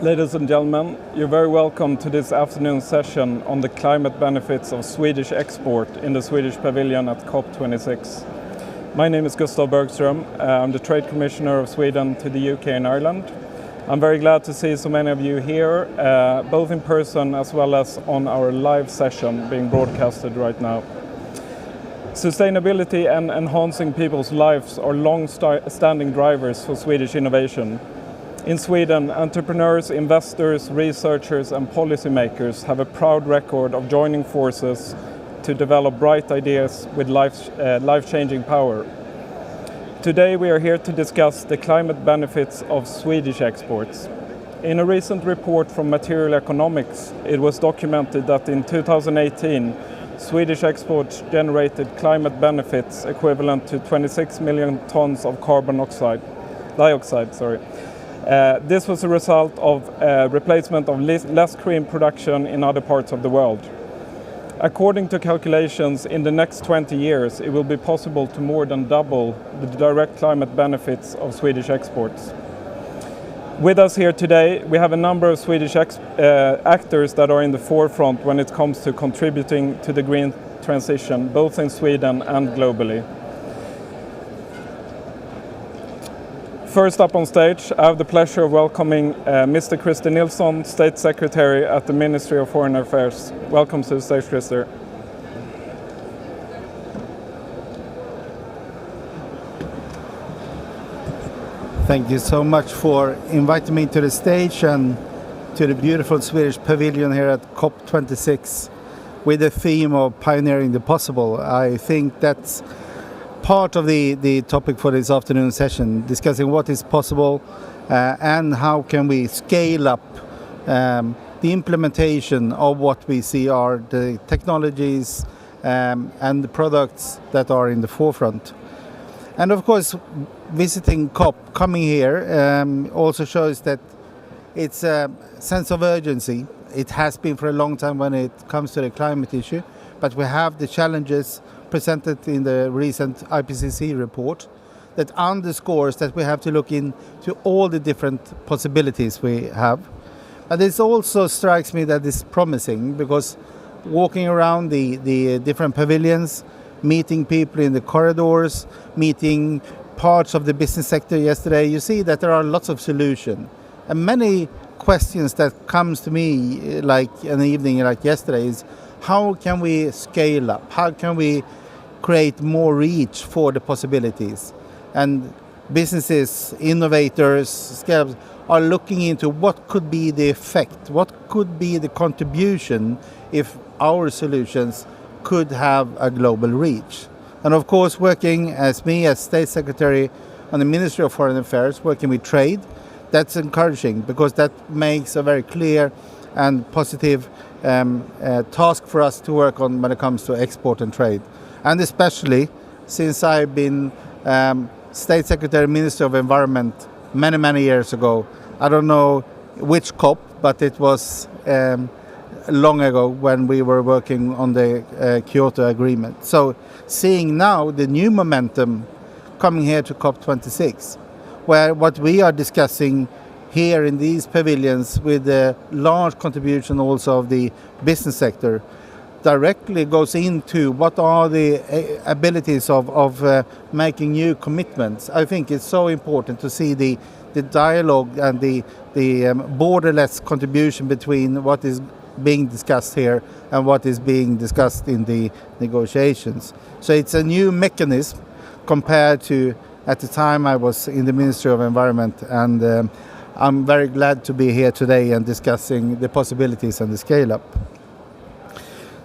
Ladies and gentlemen, you're very welcome to this afternoon session on the climate benefits of Swedish export in the Swedish pavilion at COP26. My name is Gustaf Bergström. I'm the Trade Commissioner of Sweden to the UK and Ireland. I'm very glad to see so many of you here, both in person as well as on our live session being broadcasted right now. Sustainability and enhancing people's lives are long-standing drivers for Swedish innovation. In Sweden, entrepreneurs, investors, researchers and policymakers have a proud record of joining forces to develop bright ideas with life-changing power. Today we are here to discuss the climate benefits of Swedish exports. In a recent report from Material Economics, it was documented that in 2018, Swedish exports generated climate benefits equivalent to 26 million tons of carbon dioxide. This was a result of replacement of less cream production in other parts of the world. According to calculations, in the next 20 years, it will be possible to more than double the direct climate benefits of Swedish exports. With us here today, we have a number of Swedish actors that are in the forefront when it comes to contributing to the green transition, both in Sweden and globally. First up on stage, I have the pleasure of welcoming Mr. Krister Nilsson, State Secretary at the Ministry of Foreign Affairs. Welcome to the stage, Krister. Thank you so much for inviting me to the stage and to the beautiful Swedish pavilion here at COP26 with the theme of pioneering the possible. I think that's part of the topic for this afternoon session, discussing what is possible and how can we scale up the implementation of what we see are the technologies and the products that are in the forefront. And of course, visiting COP, coming here, also shows that it's a sense of urgency. It has been for a long time when it comes to the climate issue, but we have the challenges presented in the recent IPCC report that underscores that we have to look into all the different possibilities we have. And this also strikes me that it's promising because walking around the different pavilions, meeting people in the corridors, meeting parts of the business sector yesterday, you see that there are lots of solutions. And many questions that comes to me like an evening like yesterday is how can we scale up? How can we create more reach for the possibilities? And businesses, innovators, scale-ups are looking into what could be the effect, what could be the contribution if our solutions could have a global reach. And of course, working as me as State Secretary on the Ministry of Foreign Affairs, working with trade, that's encouraging because that makes a very clear and positive task for us to work on when it comes to export and trade. And especially since I've been State Secretary, Minister of Environment many years ago. I don't know which COP, but it was long ago when we were working on the Kyoto Agreement. So seeing now the new momentum coming here to COP26, where what we are discussing here in these pavilions with the large contribution also of the business sector directly goes into what are the abilities of making new commitments. I think it's so important to see the dialogue and the borderless contribution between what is being discussed here and what is being discussed in the negotiations. So it's a new mechanism compared to at the time I was in the Ministry of Environment, and I'm very glad to be here today and discussing the possibilities and the scale-up.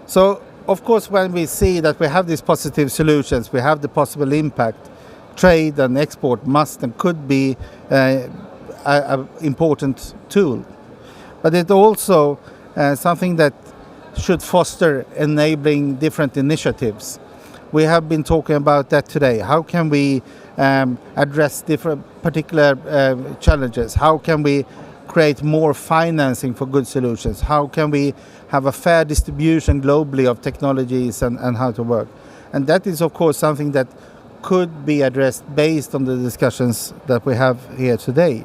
So, of course, when we see that we have these positive solutions, we have the possible impact, trade and export must and could be an important tool. But it's also something that should foster enabling different initiatives. We have been talking about that today. How can we address different particular challenges? How can we create more financing for good solutions? How can we have a fair distribution globally of technologies and how to work? And that is, of course, something that could be addressed based on the discussions that we have here today.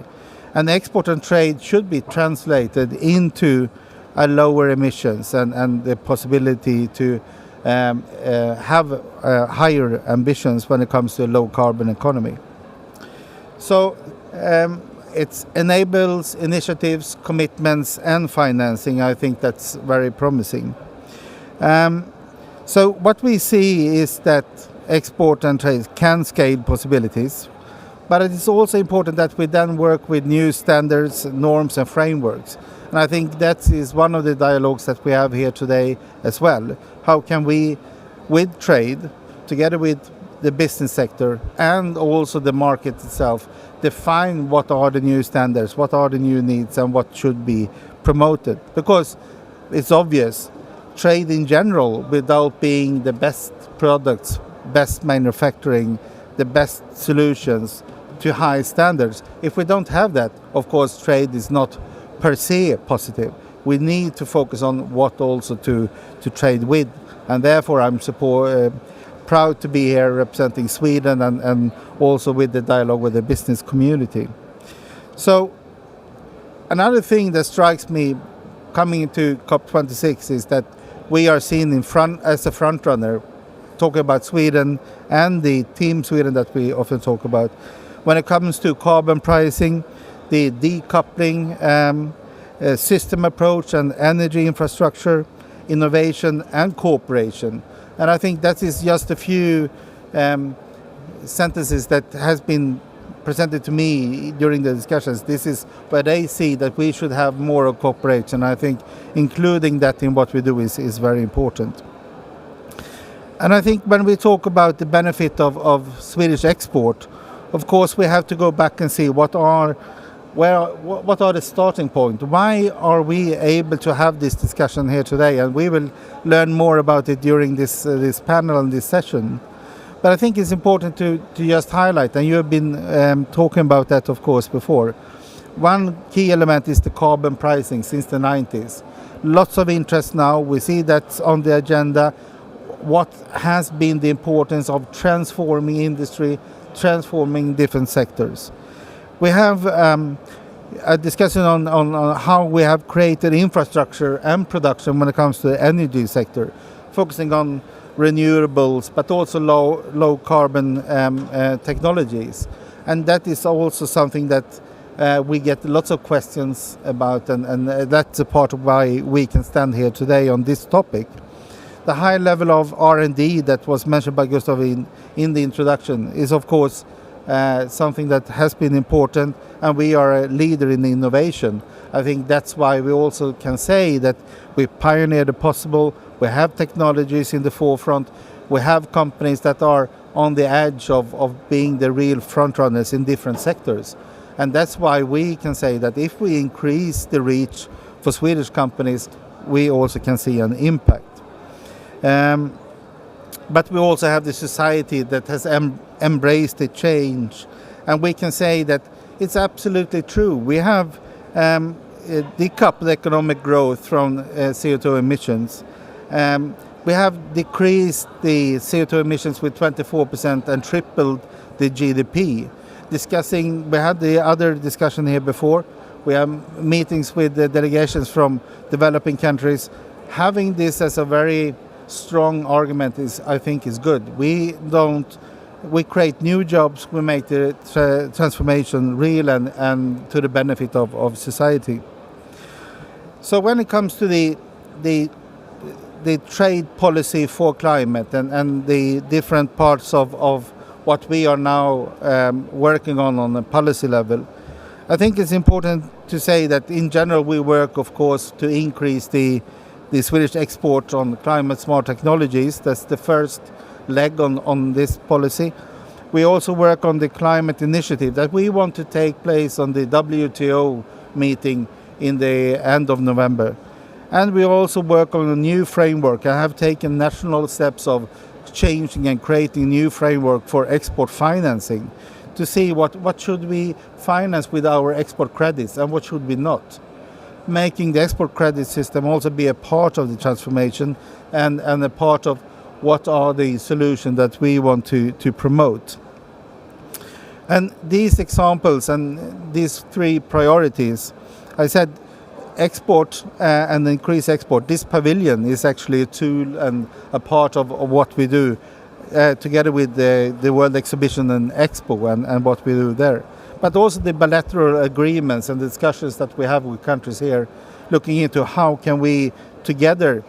And export and trade should be translated into a lower emissions and the possibility to have higher ambitions when it comes to a low carbon economy. So it enables initiatives, commitments and financing. I think that's very promising. So what we see is that export and trade can scale possibilities, but it is also important that we then work with new standards, norms and frameworks. And I think that is one of the dialogues that we have here today as well. How can we, with trade, together with the business sector and also the market itself, define what are the new standards, what are the new needs and what should be promoted? Because it's obvious, trade in general, without being the best products, best manufacturing, the best solutions to high standards, if we don't have that, of course trade is not per se positive. We need to focus on what also to trade with, and therefore I'm proud to be here representing Sweden and also with the dialogue with the business community. So another thing that strikes me coming into COP26 is that we are seen as a front runner, talking about Sweden and the Team Sweden that we often talk about. When it comes to carbon pricing, the decoupling system approach and energy infrastructure, innovation and cooperation. And I think that is just a few sentences that has been presented to me during the discussions. This is where they see that we should have more of cooperation. I think including that in what we do is very important. And I think when we talk about the benefit of Swedish export, of course we have to go back and see what are the starting point. Why are we able to have this discussion here today? And we will learn more about it during this panel and this session. But I think it's important to just highlight, and you have been talking about that of course before. One key element is the carbon pricing since the 90s. Lots of interest now, we see that's on the agenda. What has been the importance of transforming industry, transforming different sectors. We have a discussion on how we have created infrastructure and production when it comes to the energy sector, focusing on renewables, but also low carbon technologies. And that is also something that we get lots of questions about, and that's a part of why we can stand here today on this topic. The high level of R&D that was mentioned by Gustaf in the introduction is of course something that has been important, and we are a leader in innovation. I think that's why we also can say that we pioneer the possible, we have technologies in the forefront, we have companies that are on the edge of being the real frontrunners in different sectors. And that's why we can say that if we increase the reach for Swedish companies, we also can see an impact. But we also have the society that has embraced the change, and we can say that it's absolutely true. We have decoupled economic growth from CO2 emissions. We have decreased the CO2 emissions with 24% and tripled the GDP. We had the other discussion here before. We have meetings with the delegations from developing countries. Having this as a very strong argument I think is good. We create new jobs, we make the transformation real and to the benefit of society. So when it comes to the trade policy for climate and the different parts of what we are now working on a policy level, I think it's important to say that in general we work of course to increase the Swedish export on climate smart technologies. That's the first leg on this policy. We also work on the climate initiative that we want to take place on the WTO meeting in the end of November. And we also work on a new framework. I have taken national steps of changing and creating new framework for export financing to see what should we finance with our export credits and what should we not. Making the export credit system also be a part of the transformation and a part of what are the solutions that we want to promote. And these examples and these three priorities, I said export and increase export. This pavilion is actually a tool and a part of what we do together with the World Exhibition and Expo and what we do there. But also the bilateral agreements and discussions that we have with countries here, looking into how can we together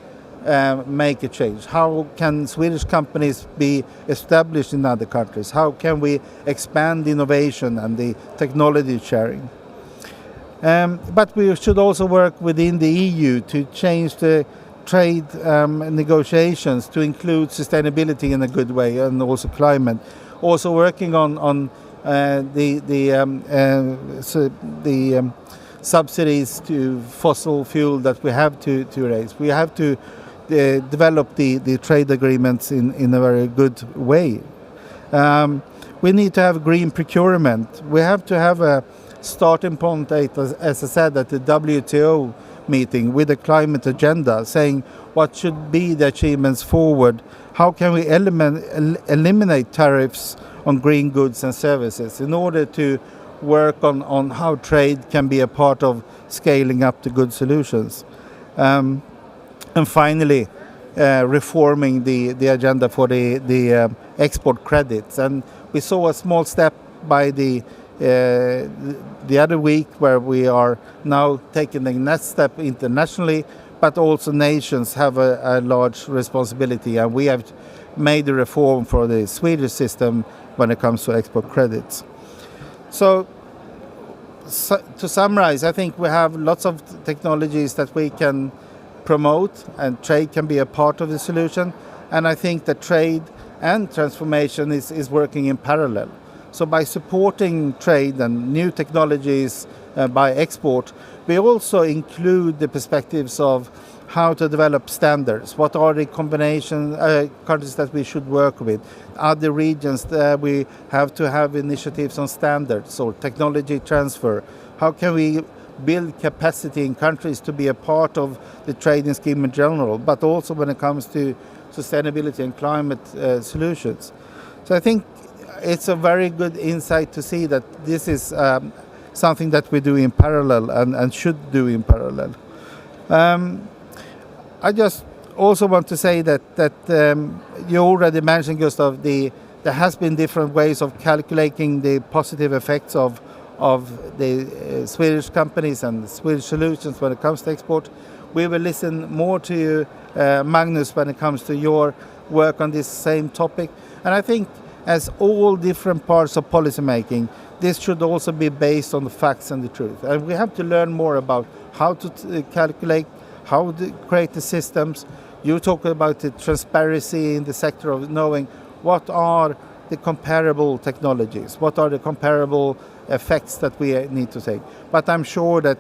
make a change. How can Swedish companies be established in other countries? How can we expand innovation and the technology sharing? But we should also work within the EU to change the trade negotiations to include sustainability in a good way and also climate. Also working on the subsidies to fossil fuel that we have to raise. We have to develop the trade agreements in a very good way. We need to have green procurement. We have to have a starting point, as I said, at the WTO meeting with a climate agenda, saying what should be the achievements forward. How can we eliminate tariffs on green goods and services in order to work on how trade can be a part of scaling up to good solutions. And finally, reforming the agenda for the export credits. And we saw a small step by the other week where we are now taking the next step internationally, but also nations have a large responsibility, and we have made a reform for the Swedish system when it comes to export credits. So to summarize, I think we have lots of technologies that we can promote, and trade can be a part of the solution. And I think that trade and transformation is working in parallel. So by supporting trade and new technologies by export, we also include the perspectives of how to develop standards. What are the combination countries that we should work with? Other regions that we have to have initiatives on standards or technology transfer. How can we build capacity in countries to be a part of the trading scheme in general, but also when it comes to sustainability and climate solutions. So I think it's a very good insight to see that this is something that we do in parallel and should do in parallel. I just also want to say that you already mentioned, Gustaf, there has been different ways of calculating the positive effects of the Swedish companies and Swedish solutions when it comes to export. We will listen more to you, Magnus, when it comes to your work on this same topic. And I think as all different parts of policy making, this should also be based on the facts and the truth. And we have to learn more about how to calculate, how to create the systems. You talk about the transparency in the sector of knowing what are the comparable technologies, what are the comparable effects that we need to take. But I'm sure that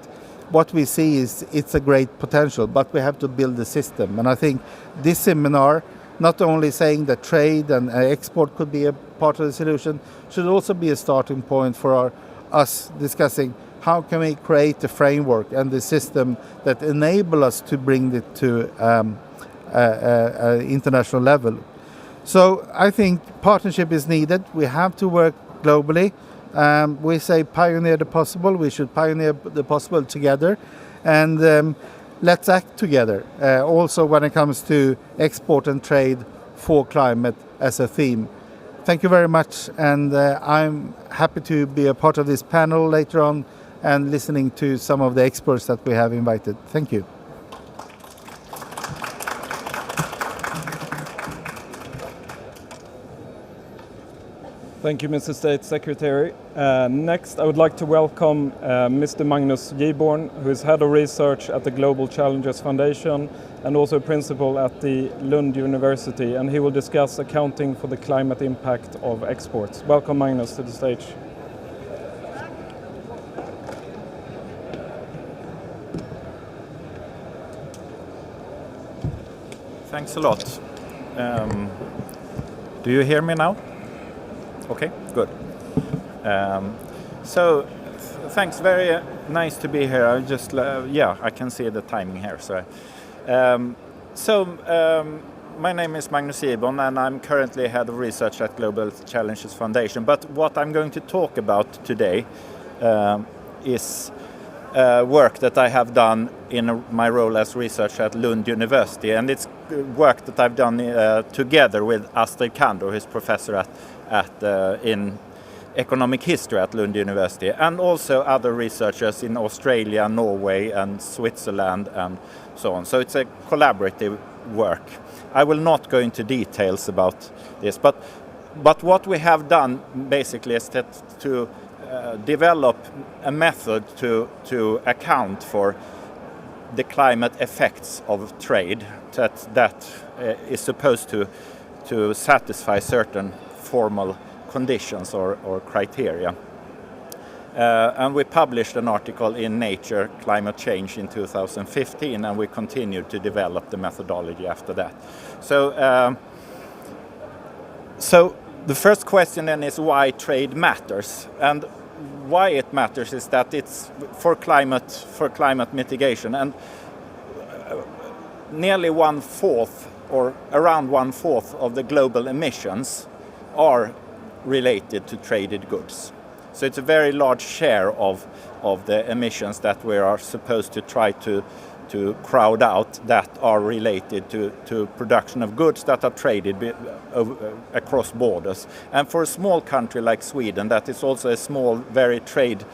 what we see is it's a great potential, but we have to build the system. And I think this seminar, not only saying that trade and export could be a part of the solution, should also be a starting point for us discussing how can we create a framework and the system that enable us to bring it to international level. So I think partnership is needed. We have to work globally. We say pioneer the possible. We should pioneer the possible together. And let's act together. Also when it comes to export and trade for climate as a theme. Thank you very much. And I'm happy to be a part of this panel later on and listening to some of the experts that we have invited. Thank you. Thank you, Mr. State Secretary. Next, I would like to welcome Mr. Magnus Jiborn, who is Head of Research at the Global Challenges Foundation and also a principal at the Lund University, and he will discuss accounting for the climate impact of exports. Welcome, Magnus, to the stage. Thanks a lot. Do you hear me now? Okay, good. So, thanks. Very nice to be here. I just, I can see the timing here. So, my name is Magnus Jiborn, and I'm currently head of research at Global Challenges Foundation. But what I'm going to talk about today is work that I have done in my role as researcher at Lund University, and it's work that I've done together with Astrid Kandor, who's professor in economic history at Lund University, and also other researchers in Australia, Norway, and Switzerland, and so on. So it's a collaborative work. I will not go into details about this, but what we have done basically is to develop a method to account for the climate effects of trade that is supposed to satisfy certain formal conditions or criteria. And we published an article in Nature Climate Change in 2015, and we continued to develop the methodology after that. So the first question then is why trade matters, and why it matters is that it's for climate mitigation, and nearly 1/4 or around 1/4 of the global emissions are related to traded goods. So it's a very large share of the emissions that we are supposed to try to crowd out that are related to production of goods that are traded across borders. And for a small country like Sweden, that is also a small, very trade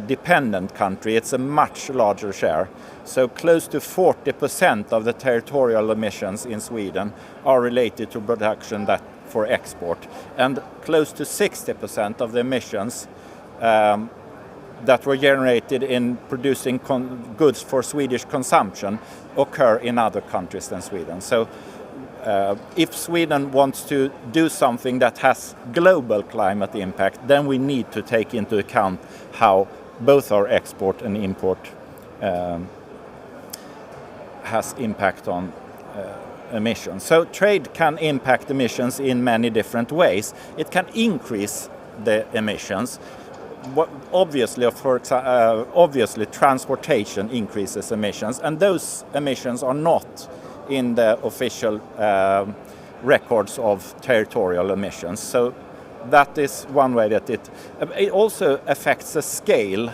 dependent country, it's a much larger share. So close to 40% of the territorial emissions in Sweden are related to production that for export, and close to 60% of the emissions that were generated in producing goods for Swedish consumption occur in other countries than Sweden. So if Sweden wants to do something that has global climate impact, then we need to take into account how both our export and import has impact on emissions. So trade can impact emissions in many different ways. It can increase the emissions. Obviously, transportation increases emissions, and those emissions are not in the official records of territorial emissions. So that is one way that it also affects the scale.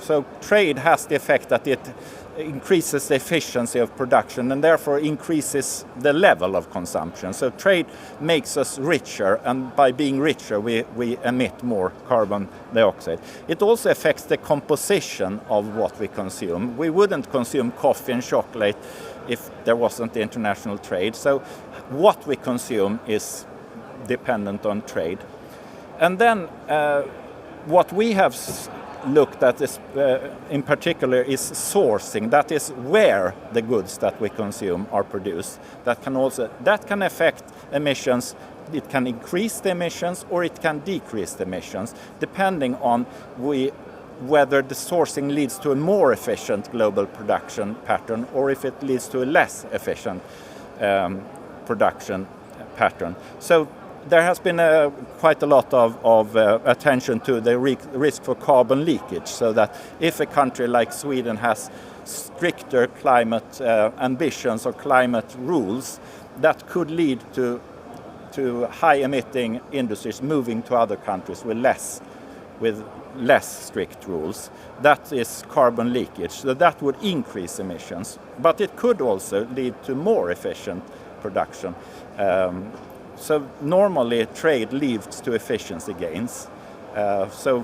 So trade has the effect that it increases the efficiency of production and therefore increases the level of consumption. So trade makes us richer, and by being richer we emit more carbon dioxide. It also affects the composition of what we consume. We wouldn't consume coffee and chocolate if there wasn't international trade. So what we consume is dependent on trade. And then what we have looked at is, in particular, is sourcing. That is where the goods that we consume are produced. That can affect emissions. It can increase the emissions or it can decrease the emissions, depending on whether the sourcing leads to a more efficient global production pattern or if it leads to a less efficient production pattern. So there has been quite a lot of attention to the risk for carbon leakage, so that if a country like Sweden has stricter climate ambitions or climate rules, that could lead to high-emitting industries moving to other countries with less strict rules. That is carbon leakage, so that would increase emissions. But it could also lead to more efficient production. So normally trade leads to efficiency gains. So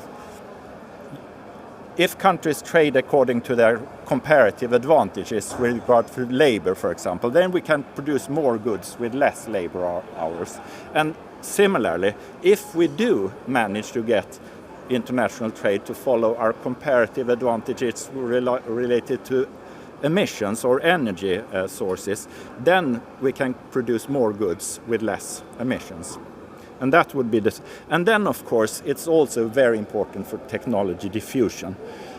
if countries trade according to their comparative advantages with regard to labor, for example, then we can produce more goods with less labor hours. And similarly, if we do manage to get international trade to follow our comparative advantages related to emissions or energy sources, then we can produce more goods with less emissions. And that would be this. And then, of course, it's also very important for technology diffusion.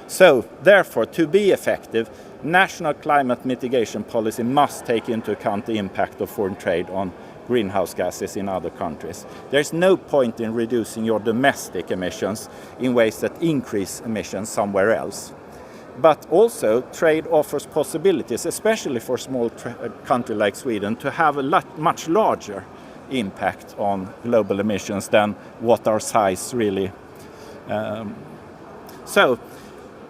So, therefore, to be effective, national climate mitigation policy must take into account the impact of foreign trade on greenhouse gases in other countries. There's no point in reducing your domestic emissions in ways that increase emissions somewhere else. But also trade offers possibilities, especially for a small country like Sweden, to have a much larger impact on global emissions than what our size really. So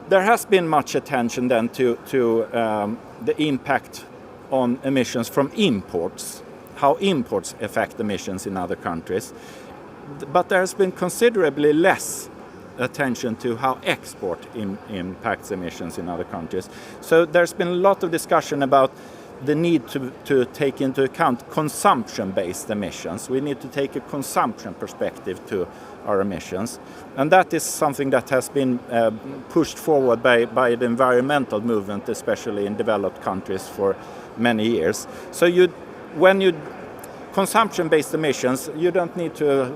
there has been much attention then to the impact on emissions from imports, how imports affect emissions in other countries. But there has been considerably less attention to how export impacts emissions in other countries. So there's been a lot of discussion about the need to take into account consumption-based emissions. We need to take a consumption perspective to our emissions. And that is something that has been pushed forward by the environmental movement, especially in developed countries, for many years. So consumption-based emissions, you don't need to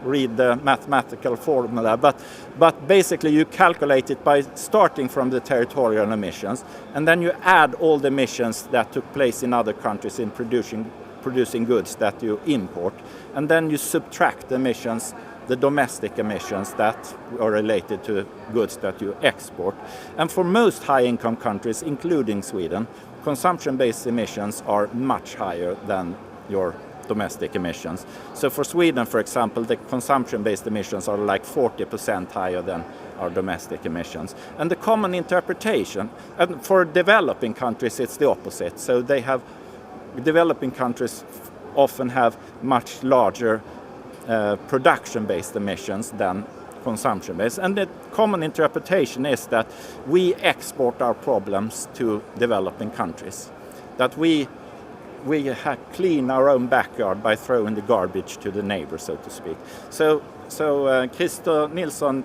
read the mathematical formula, but basically you calculate it by starting from the territorial emissions, and then you add all the emissions that took place in other countries in producing goods that you import, and then you subtract the emissions, the domestic emissions that are related to goods that you export. And for most high-income countries, including Sweden, consumption-based emissions are much higher than your domestic emissions. So for Sweden, for example, the consumption-based emissions are 40% higher than our domestic emissions. And the common interpretation, and for developing countries, it's the opposite. So developing countries often have much larger production-based emissions than consumption-based. And the common interpretation is that we export our problems to developing countries, that we clean our own backyard by throwing the garbage to the neighbor, so to speak. So Krister Nilsson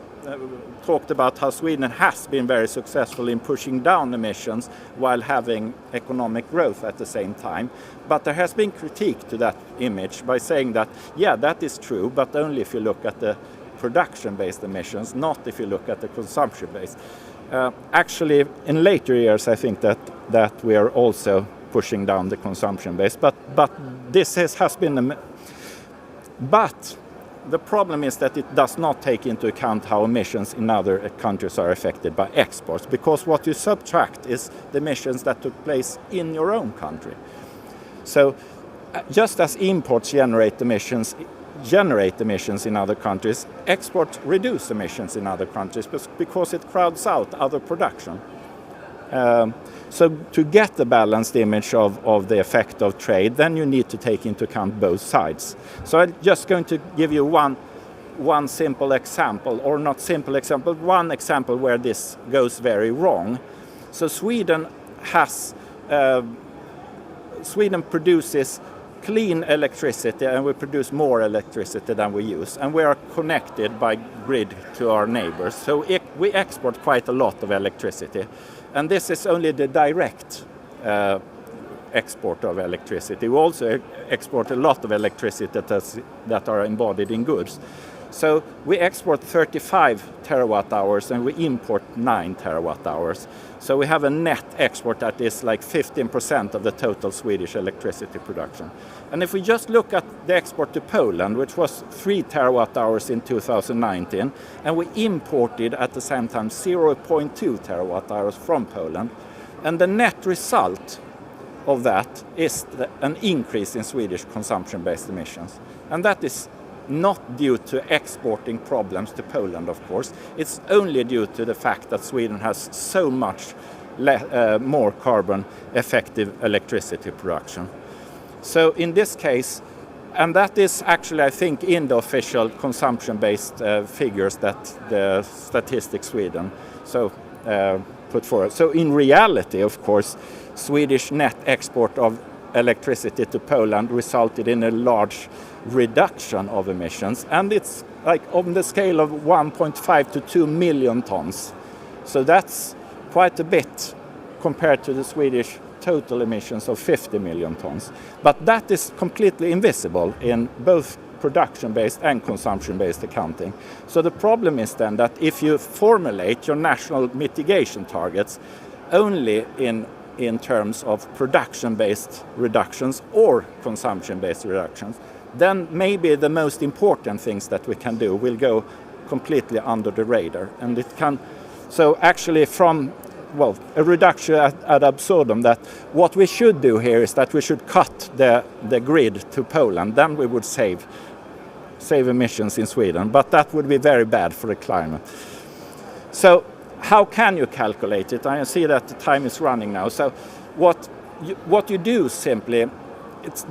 talked about how Sweden has been very successful in pushing down emissions while having economic growth at the same time. But there has been critique to that image by saying that, yeah, that is true, but only if you look at the production-based emissions, not if you look at the consumption-based. Actually, in later years, I think that we are also pushing down the consumption base, but this has been but the problem is that it does not take into account how emissions in other countries are affected by exports, because what you subtract is the emissions that took place in your own country. So just as imports generate emissions in other countries, exports reduce emissions in other countries because it crowds out other production. So to get the balanced image of the effect of trade, then you need to take into account both sides. So I'm just going to give you one simple example, or not simple example, one example where this goes very wrong. So Sweden produces clean electricity, and we produce more electricity than we use, and we are connected by grid to our neighbors. So we export quite a lot of electricity. And this is only the direct export of electricity. We also export a lot of electricity that are embodied in goods. So we export 35 terawatt hours and we import 9 terawatt hours. So we have a net export that is 15% of the total Swedish electricity production. And if we just look at the export to Poland, which was 3 terawatt hours in 2019, and we imported at the same time 0.2 terawatt hours from Poland, and the net result of that is an increase in Swedish consumption-based emissions. And that is not due to exporting problems to Poland, of course. It's only due to the fact that Sweden has so much more carbon-effective electricity production. So in this case, and that is actually, I think, in the official consumption-based figures that the Statistics Sweden put forward. So in reality, of course, Swedish net export of electricity to Poland resulted in a large reduction of emissions, and it's on the scale of 1.5 to 2 million tons. So that's quite a bit compared to the Swedish total emissions of 50 million tons. But that is completely invisible in both production-based and consumption-based accounting. So the problem is then that if you formulate your national mitigation targets only in terms of production-based reductions or consumption-based reductions, then maybe the most important things that we can do will go completely under the radar. And it can, so actually from a reduction ad absurdum, that what we should do here is that we should cut the grid to Poland. Then we would save emissions in Sweden, but that would be very bad for the climate. So how can you calculate it? I see that the time is running now. So what you do simply,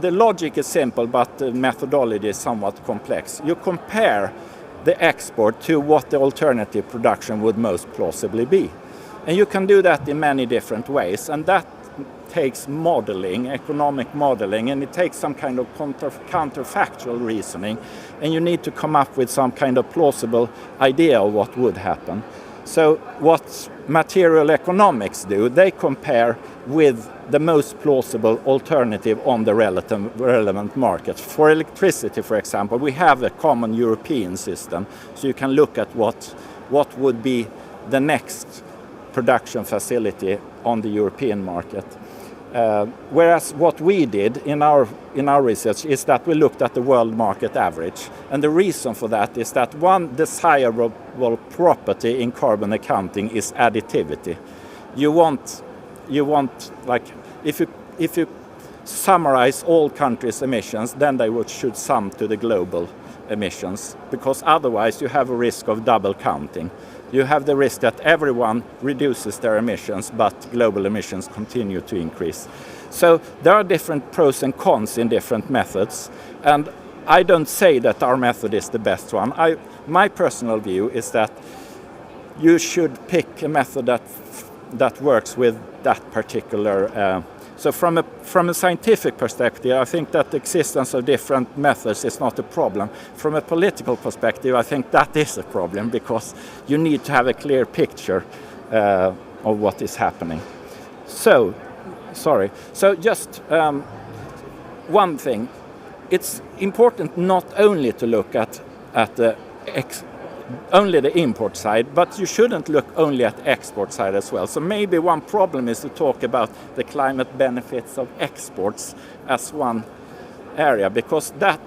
the logic is simple, but the methodology is somewhat complex. You compare the export to what the alternative production would most plausibly be. And you can do that in many different ways, and that takes modeling, economic modeling, and it takes some kind of counterfactual reasoning, and you need to come up with some kind of plausible idea of what would happen. So what material economics do, they compare with the most plausible alternative on the relevant market. For electricity, for example, we have a common European system, so you can look at what would be the next production facility on the European market. Whereas what we did in our research is that we looked at the world market average. And the reason for that is that one desirable property in carbon accounting is additivity. You want like, if you summarize all countries' emissions, then they should sum to the global emissions, because otherwise you have a risk of double counting. You have the risk that everyone reduces their emissions, but global emissions continue to increase. So there are different pros and cons in different methods, and I don't say that our method is the best one. My personal view is that you should pick a method that works with that particular. So from a scientific perspective, I think that the existence of different methods is not a problem. From a political perspective, I think that is a problem, because you need to have a clear picture of what is happening. So just one thing. It's important not only to look at only the import side, but you shouldn't look only at export side as well. So maybe one problem is to talk about the climate benefits of exports as one area, because that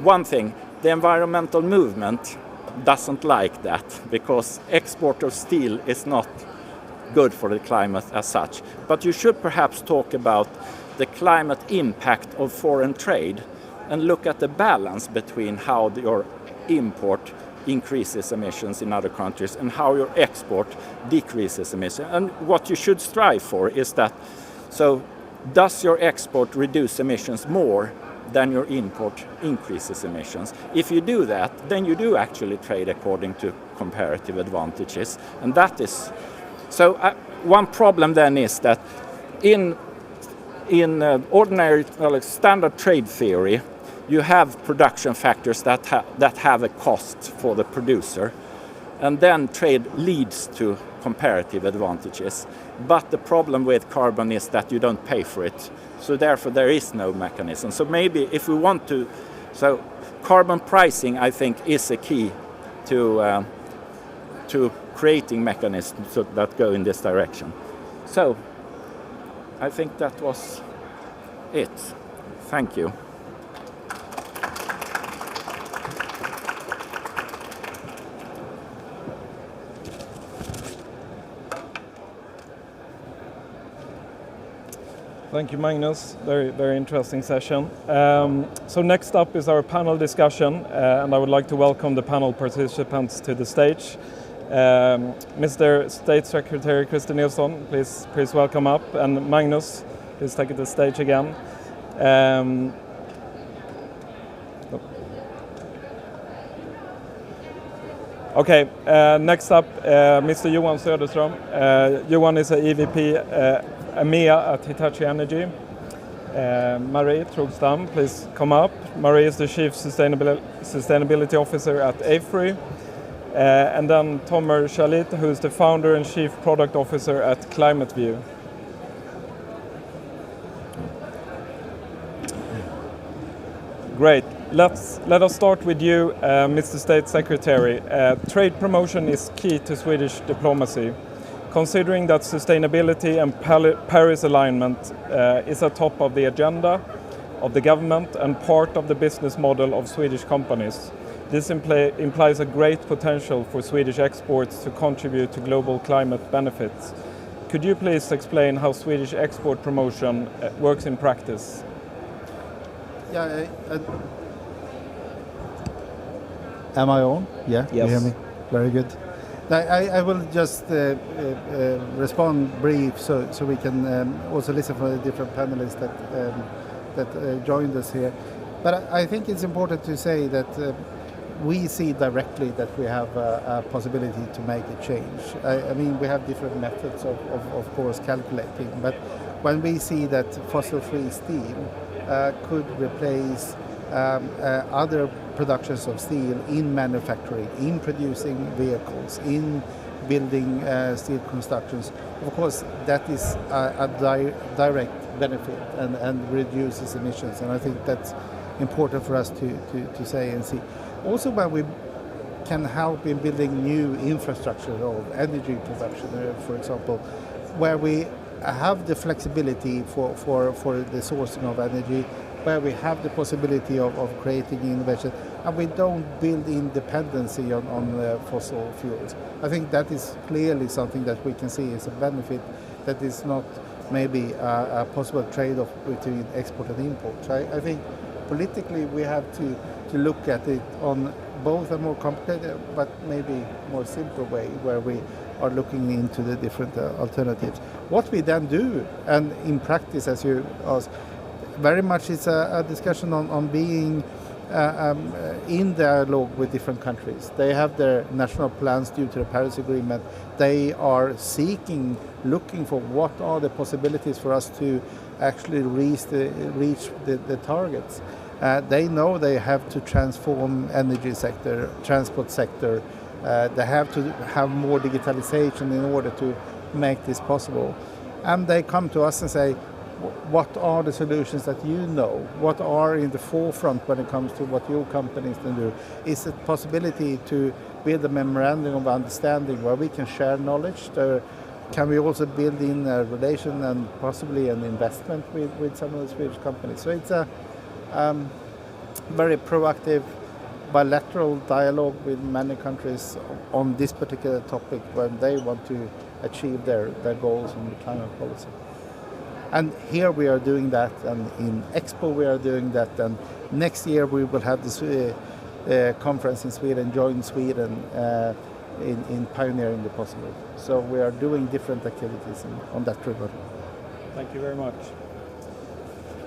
one thing, the environmental movement doesn't like that, because export of steel is not good for the climate as such. But you should perhaps talk about the climate impact of foreign trade and look at the balance between how your import increases emissions in other countries and how your export decreases emissions. And what you should strive for is that, so does your export reduce emissions more than your import increases emissions? If you do that, then you do actually trade according to comparative advantages. And that is, so one problem then is that in ordinary standard trade theory, you have production factors that have a cost for the producer, and then trade leads to comparative advantages. But the problem with carbon is that you don't pay for it, so therefore there is no mechanism. So maybe if we want to, so carbon pricing, I think, is a key to creating mechanisms that go in this direction. So I think that was it. Thank you. Thank you, Magnus. Very, very interesting session. So next up is our panel discussion, and I would like to welcome the panel participants to the stage. Mr. State Secretary Krister Nilsson, please welcome up, and Magnus, please take the stage again. Okay, next up, Mr. Johan Söderström. Johan is an EVP EMEA at Hitachi Energy. Marie Trogstam, please come up. Marie is the Chief Sustainability Officer at AFRY. And then Tomer Shalit, who is the Founder and Chief Product Officer at ClimateView. Great. Let us start with you, Mr. State Secretary. Trade promotion is key to Swedish diplomacy. Considering that sustainability and Paris alignment is at top of the agenda of the government and part of the business model of Swedish companies, this implies a great potential for Swedish exports to contribute to global climate benefits. Could you please explain how Swedish export promotion works in practice? Yeah. Am I on? Yeah, yes. You hear me? Very good. I will just respond brief so we can also listen for the different panelists that joined us here. But I think it's important to say that we see directly that we have a possibility to make a change. I mean, we have different methods of course, calculating, but when we see that fossil-free steel could replace other productions of steel in manufacturing, in producing vehicles, in building steel constructions, of course, that is a direct benefit and reduces emissions. And I think that's important for us to say and see. Also, when we can help in building new infrastructure of energy production, for example, where we have the flexibility for the sourcing of energy, where we have the possibility of creating innovation, and we don't build in dependency on fossil fuels. I think that is clearly something that we can see as a benefit that is not maybe a possible trade-off between export and import. So I think politically we have to look at it on both a more complicated but maybe more simple way, where we are looking into the different alternatives. What we then do, and in practice, as you asked, very much is a discussion on being in dialogue with different countries. They have their national plans due to the Paris Agreement. They are looking for what are the possibilities for us to actually reach the targets. They know they have to transform energy sector, transport sector. They have to have more digitalization in order to make this possible. And they come to us and say, what are the solutions that you know? What are in the forefront when it comes to what your companies can do? Is it possibility to build a memorandum of understanding where we can share knowledge? Can we also build in a relation and possibly an investment with some of the Swedish companies? So it's a very proactive bilateral dialogue with many countries on this particular topic when they want to achieve their goals on the climate policy. And here we are doing that, and in Expo we are doing that, and next year we will have this conference in Sweden, Join Sweden, in pioneering the possible. So we are doing different activities on that river. Thank you very much.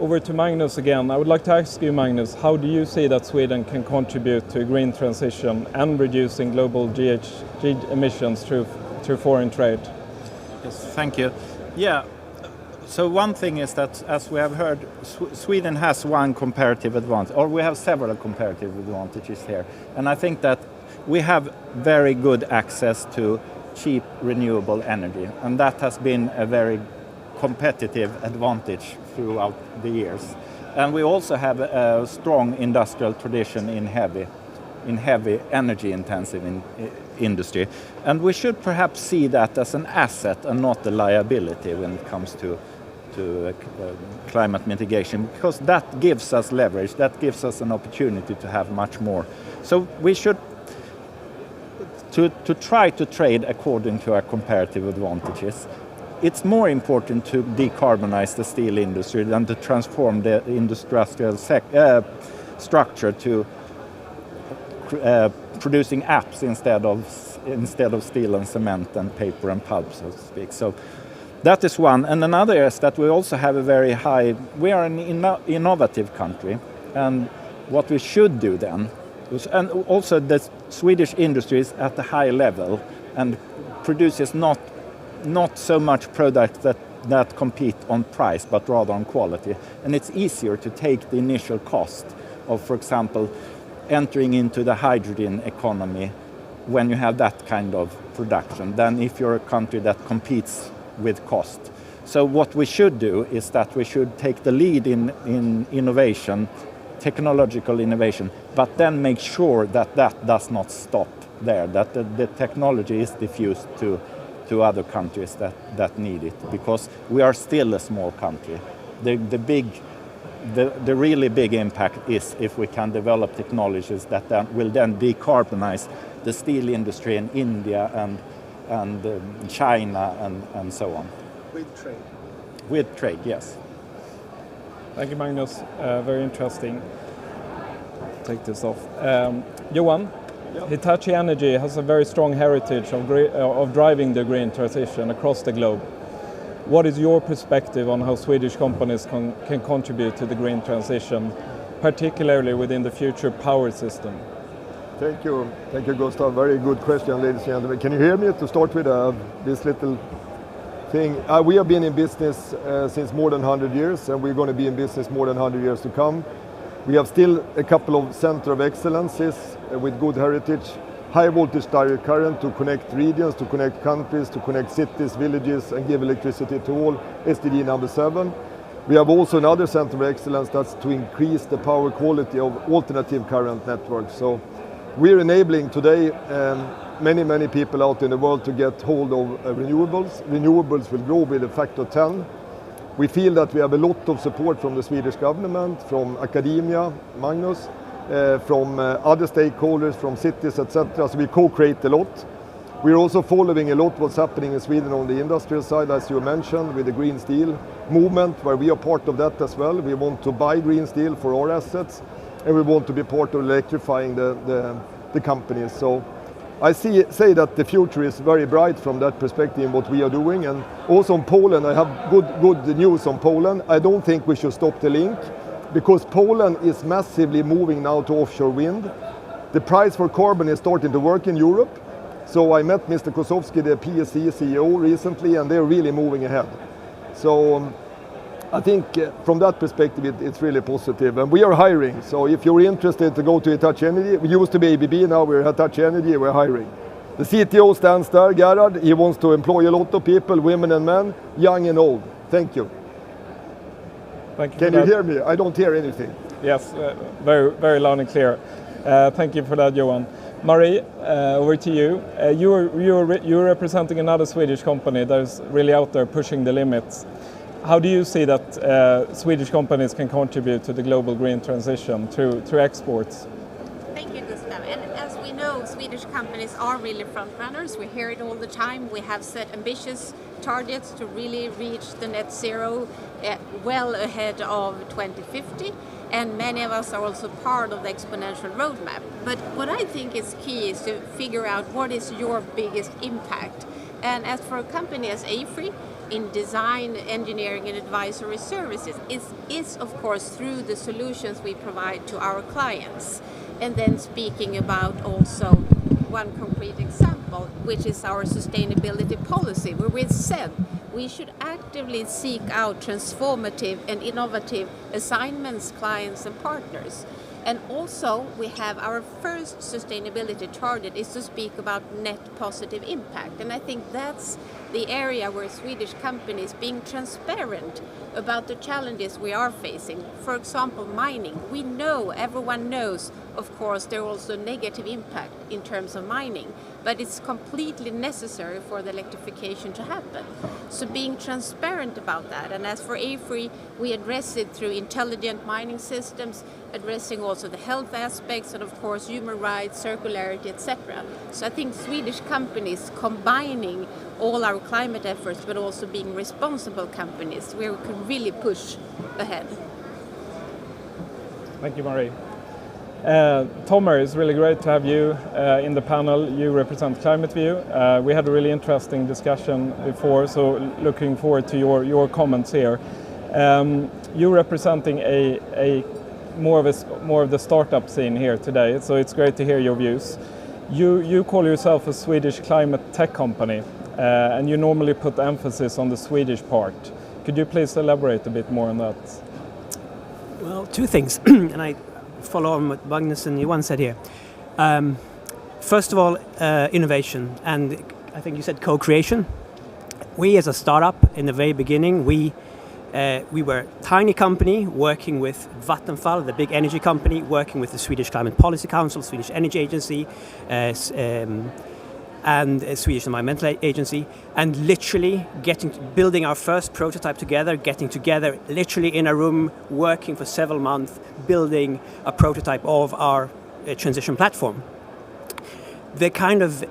Over to Magnus again. I would like to ask you, Magnus, how do you see that Sweden can contribute to a green transition and reducing global GHG emissions through foreign trade? Yes, thank you. Yeah. So one thing is that, as we have heard, Sweden has one comparative advantage, or we have several comparative advantages here. And I think that we have very good access to cheap renewable energy, and that has been a very competitive advantage throughout the years. And we also have a strong industrial tradition in heavy energy intensive industry. And we should perhaps see that as an asset and not a liability when it comes to climate mitigation, because that gives us leverage, that gives us an opportunity to have much more. So we should to try to trade according to our comparative advantages. It's more important to decarbonize the steel industry than to transform the industrial structure to producing apps instead of steel and cement and paper and pulp, so to speak. So that is one. And another is that we also have we are an innovative country, and what we should do then, and also the Swedish industry is at a high level and produces not so much products that compete on price, but rather on quality. And it's easier to take the initial cost of, for example, entering into the hydrogen economy when you have that kind of production than if you're a country that competes with cost. So what we should do is that we should take the lead in innovation, technological innovation, but then make sure that does not stop there, that the technology is diffused to other countries that need it, because we are still a small country. The really big impact is if we can develop technologies that will then decarbonize the steel industry in India and China and so on. With trade. With trade, yes. Thank you, Magnus. Very interesting. Take this off. Johan, Hitachi Energy has a very strong heritage of driving the green transition across the globe. What is your perspective on how Swedish companies can contribute to the green transition, particularly within the future power system? Thank you, Gustaf. Very good question, ladies and gentlemen. Can you hear me to start with this little thing? We have been in business since more than 100 years, and we're going to be in business more than 100 years to come. We have still a couple of center of excellences with good heritage, high voltage direct current to connect regions, to connect countries, to connect cities, villages, and give electricity to all, SDG number 7. We have also another center of excellence that's to increase the power quality of alternative current networks. So we're enabling today many people out in the world to get hold of renewables. Renewables will grow with a factor 10. We feel that we have a lot of support from the Swedish government, from academia, Magnus, from other stakeholders, from cities, etc. So we co-create a lot. We're also following a lot what's happening in Sweden on the industrial side, as you mentioned, with the Green Steel movement, where we are part of that as well. We want to buy green steel for our assets, and we want to be part of electrifying the companies. So I say that the future is very bright from that perspective in what we are doing. And also on Poland, I have good news on Poland. I don't think we should stop the link, because Poland is massively moving now to offshore wind. The price for carbon is starting to work in Europe. So I met Mr. Kosowski, the PSE CEO, recently, and they're really moving ahead. So I think from that perspective, it's really positive. And we are hiring. So if you're interested to go to Hitachi Energy, we used to be ABB, now we're Hitachi Energy, we're hiring. The CTO stands there, Gerhard. He wants to employ a lot of people, women and men, young and old. Thank you. Thank you. Can you hear me? I don't hear anything. Yes, very, very loud and clear. Thank you for that, Johan. Marie, over to you. You're representing another Swedish company that is really out there pushing the limits. How do you see that Swedish companies can contribute to the global green transition through exports? Thank you, Gustaf. And as we know, Swedish companies are really front runners. We hear it all the time. We have set ambitious targets to really reach the net zero well ahead of 2050. And many of us are also part of the exponential roadmap. But what I think is key is to figure out what is your biggest impact. And as for a company as AFRY, in design, engineering and advisory services is of course through the solutions we provide to our clients. And then speaking about also one concrete example, which is our sustainability policy, where we've said we should actively seek out transformative and innovative assignments, clients and partners. And also we have our first sustainability target is to speak about net positive impact. And I think that's the area where Swedish companies being transparent about the challenges we are facing. For example, mining. We know, everyone knows, of course, there are also negative impact in terms of mining, but it's completely necessary for the electrification to happen. So being transparent about that, and as for AFRY, we address it through intelligent mining systems, addressing also the health aspects and of course human rights, circularity, etc. So I think Swedish companies combining all our climate efforts but also being responsible companies where we can really push ahead. Thank you, Marie. Tomer, it's really great to have you in the panel. You represent ClimateView. We had a really interesting discussion before, so looking forward to your comments here. You're representing a more of the startup scene here today, so it's great to hear your views. You call yourself a Swedish climate tech company, and you normally put emphasis on the Swedish part. Could you please elaborate a bit more on that? Well, two things, and I follow on what Magnus and Johan said here. First of all, innovation, and I think you said co-creation. We as a startup in the very beginning, we were a tiny company working with Vattenfall, the big energy company, working with the Swedish Climate Policy Council, Swedish Energy Agency, and Swedish Environmental Agency, and literally building our first prototype together, getting together literally in a room, working for several months, building a prototype of our transition platform. The kind of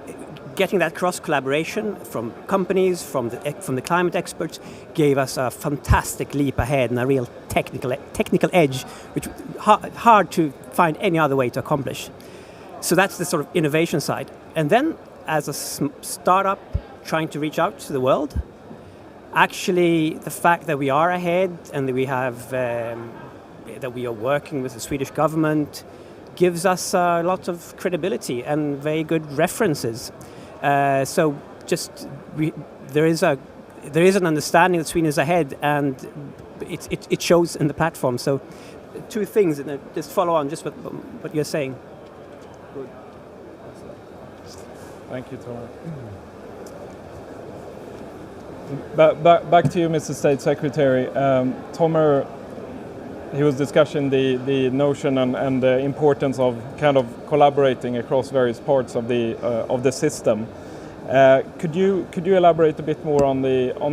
getting that cross collaboration from companies, from the climate experts, gave us a fantastic leap ahead and a real technical edge, which hard to find any other way to accomplish. So that's the sort of innovation side. And then, as a startup trying to reach out to the world, actually the fact that we are ahead and that we have that we are working with the Swedish government gives us a lot of credibility and very good references. So just there is an understanding that Sweden is ahead, and it shows in the platform. So two things, and just follow on just what you're saying. Good. Thank you, Tomer. Back to you, Mr. State Secretary. Tomer, he was discussing the notion and the importance of kind of collaborating across various parts of the system. Could you elaborate a bit more on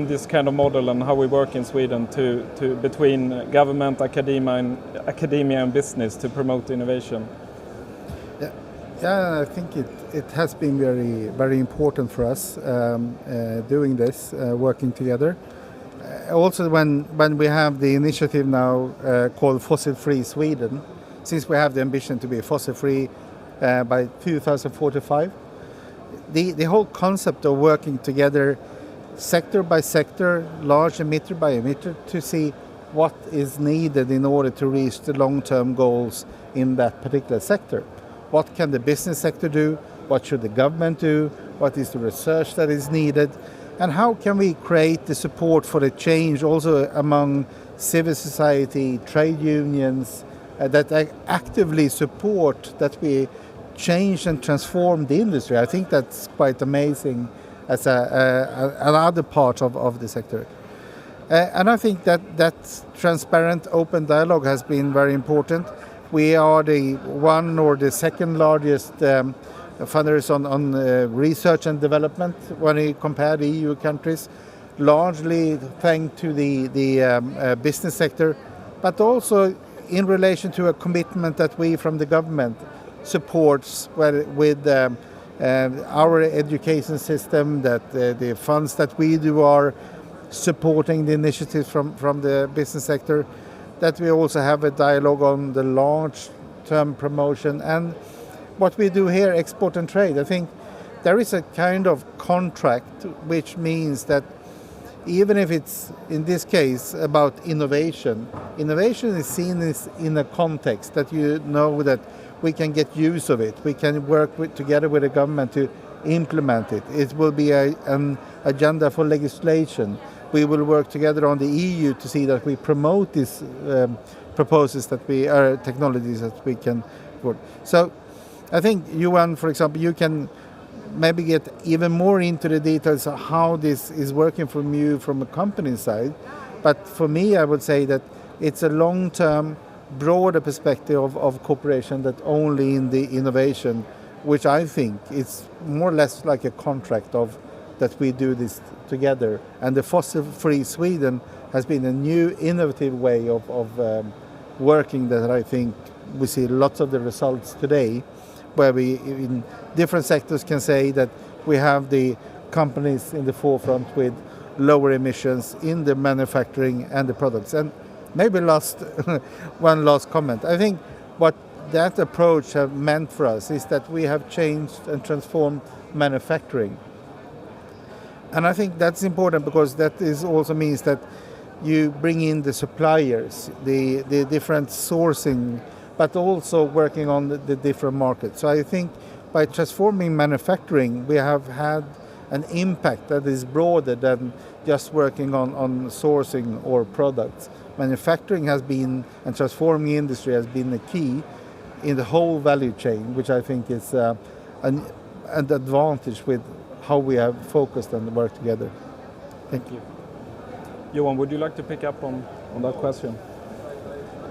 this kind of model and how we work in Sweden to between government, academia and business to promote innovation? Yeah, I think it has been very, very important for us doing this, working together. Also, when we have the initiative now called Fossil Free Sweden, since we have the ambition to be fossil free by 2045, the whole concept of working together, sector by sector, large emitter by emitter, to see what is needed in order to reach the long-term goals in that particular sector. What can the business sector do? What should the government do? What is the research that is needed? And how can we create the support for the change also among civil society, trade unions, that actively support that we change and transform the industry? I think that's quite amazing as another part of the sector. And I think that transparent, open dialogue has been very important. We are the one or the second largest funders on research and development when we compare the EU countries, largely thanks to the business sector, but also in relation to a commitment that we from the government supports with our education system, that the funds that we do are supporting the initiatives from the business sector, that we also have a dialogue on the long-term promotion and what we do here, export and trade. I think there is a kind of contract which means that even if it's, in this case, about innovation is seen in a context that you know that we can get use of it. We can work together with the government to implement it. It will be an agenda for legislation. We will work together on the EU to see that we promote these proposals technologies that we can work. So I think, Johan, for example, you can maybe get even more into the details of how this is working from you from a company side. But for me, I would say that it's a long-term, broader perspective of cooperation that only in the innovation, which I think is more or less like a contract of that we do this together. And the fossil-free Sweden has been a new, innovative way of working that I think we see lots of the results today, where we in different sectors can say that we have the companies in the forefront with lower emissions in the manufacturing and the products. And maybe one last comment. I think what that approach have meant for us is that we have changed and transformed manufacturing. And I think that's important because that also means that you bring in the suppliers, the different sourcing, but also working on the different markets. So I think by transforming manufacturing, we have had an impact that is broader than just working on sourcing or products. Manufacturing has been, and transforming industry has been the key in the whole value chain, which I think is an advantage with how we have focused and worked together. Thank you. Johan, would you like to pick up on that question?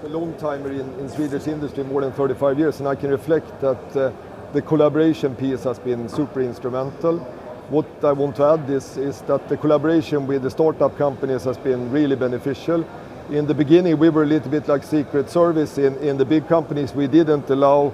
A long timer in Swedish industry, more than 35 years, and I can reflect that the collaboration piece has been super instrumental. What I want to add is that the collaboration with the startup companies has been really beneficial. In the beginning, we were a little bit like Secret Service. In the big companies, we didn't allow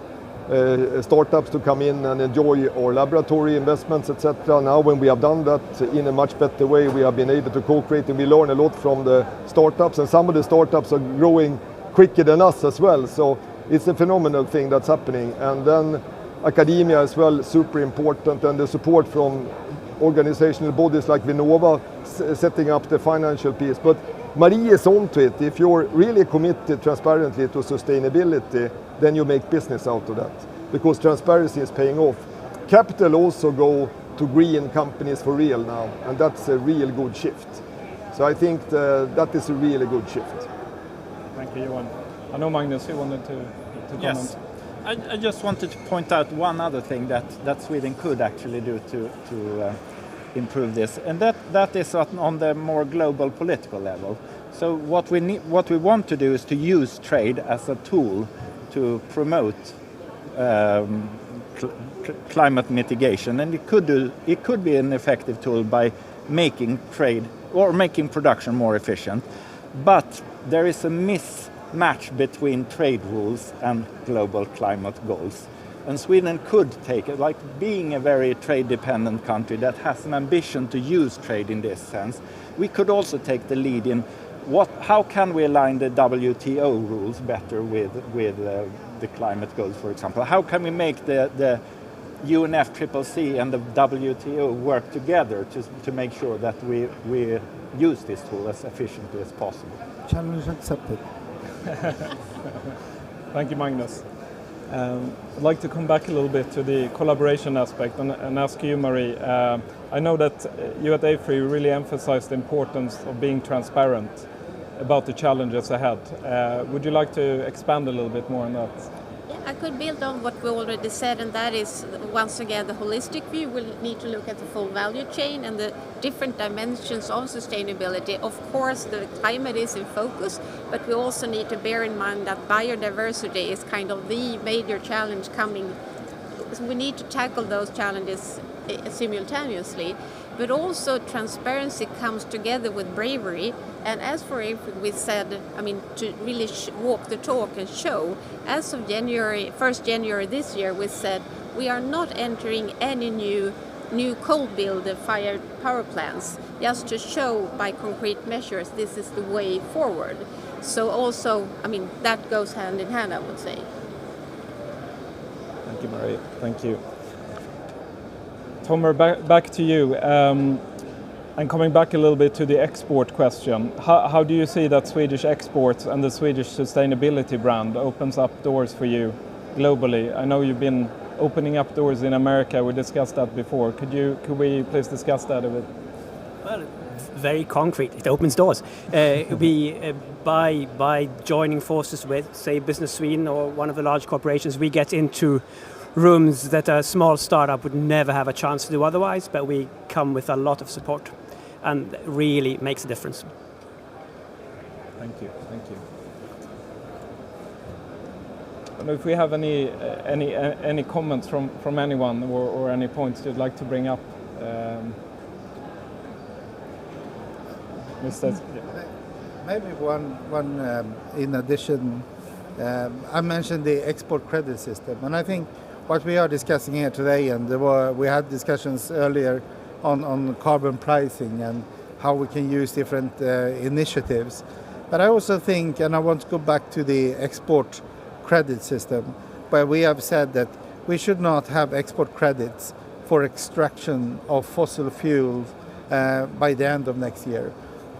startups to come in and enjoy our laboratory investments, etc. Now when we have done that in a much better way, we have been able to co-create, and we learn a lot from the startups, and some of the startups are growing quicker than us as well. So it's a phenomenal thing that's happening. And then academia as well, super important, and the support from organizational bodies like Vinnova setting up the financial piece. But Marie is onto it. If you're really committed transparently to sustainability, then you make business out of that, because transparency is paying off. Capital also go to green companies for real now, and that's a real good shift. So I think that is a really good shift. Thank you, Johan. I know, Magnus, you wanted to comment. Yes, I just wanted to point out one other thing that Sweden could actually do to improve this, and that is on the more global political level. So what we want to do is to use trade as a tool to promote climate mitigation, and it could be an effective tool by making trade or making production more efficient. But there is a mismatch between trade rules and global climate goals. And Sweden could take it, like being a very trade-dependent country that has an ambition to use trade in this sense. We could also take the lead in how can we align the WTO rules better with the climate goals, for example? How can we make the UNFCCC and the WTO work together to make sure that we use this tool as efficiently as possible? Challenge accepted. Thank you, Magnus. I'd like to come back a little bit to the collaboration aspect and ask you, Marie. I know that you at AFRY really emphasize the importance of being transparent about the challenges ahead. Would you like to expand a little bit more on that? Yeah, I could build on what we already said, and that is, once again, the holistic view. We'll need to look at the full value chain and the different dimensions of sustainability. Of course, the climate is in focus, but we also need to bear in mind that biodiversity is kind of the major challenge coming. So we need to tackle those challenges simultaneously, but also transparency comes together with bravery. And as for AFRY, we said, to really walk the talk and show, as of 1st January this year, we said we are not entering any new coal-built fired power plants, just to show by concrete measures this is the way forward. So also, that goes hand in hand, I would say. Thank you, Marie. Thank you. Tomer, back to you. And coming back a little bit to the export question, how do you see that Swedish exports and the Swedish sustainability brand opens up doors for you globally? I know you've been opening up doors in America. We discussed that before. Could we please discuss that a bit? Well, very concrete. It opens doors. By joining forces with, say, Business Sweden or one of the large corporations, we get into rooms that a small startup would never have a chance to do otherwise, but we come with a lot of support, and really makes a difference. Thank you. I don't know if we have any comments from anyone or any points you'd like to bring up. Maybe one in addition. I mentioned the export credit system, and I think what we are discussing here today, and we had discussions earlier on carbon pricing and how we can use different initiatives. But I also think, and I want to go back to the export credit system, where we have said that we should not have export credits for extraction of fossil fuels by the end of next year.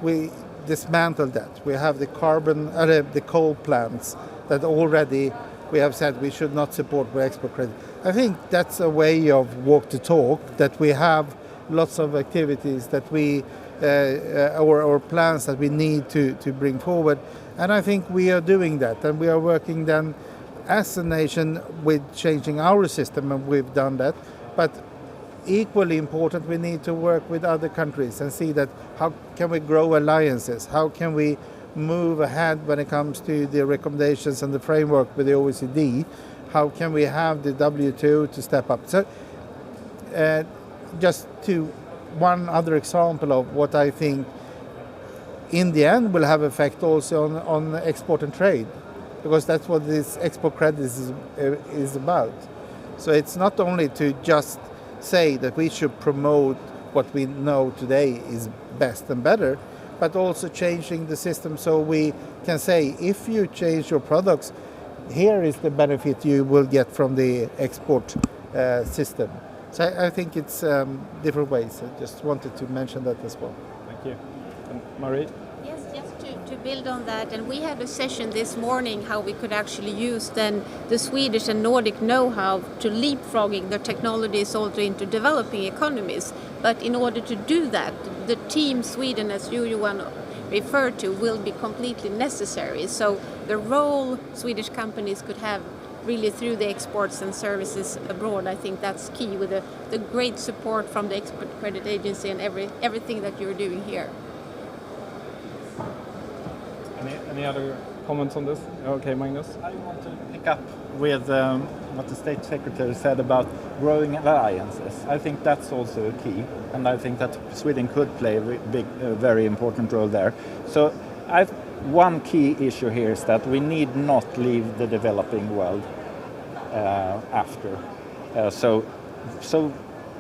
We dismantled that. We have the coal plants that already we have said we should not support with export credit. I think that's a way of walk the talk, that we have lots of activities that we or plans that we need to bring forward. And I think we are doing that, and we are working then as a nation with changing our system, and we've done that. But equally important, we need to work with other countries and see that how can we grow alliances, how can we move ahead when it comes to the recommendations and the framework with the OECD, how can we have the WTO to step up. So just to one other example of what I think in the end will have effect also on export and trade. because that's what this export credit is about. So it's not only to just say that we should promote what we know today is best and better, but also changing the system so we can say, if you change your products, here is the benefit you will get from the export system. So I think it's different ways. I just wanted to mention that as well. Thank you. And Marie? Yes, just to build on that, and we had a session this morning how we could actually use then the Swedish and Nordic know-how to leapfrogging their technologies also into developing economies. But in order to do that, the team Sweden, as you, Johan, referred to, will be completely necessary. So the role Swedish companies could have really through the exports and services abroad, I think that's key with the great support from the Export Credit Agency and everything that you're doing here. Any other comments on this? Okay, Magnus? I want to pick up with what the State Secretary said about growing alliances. I think that's also key, and I think that Sweden could play a very important role there. So one key issue here is that we need not leave the developing world after. So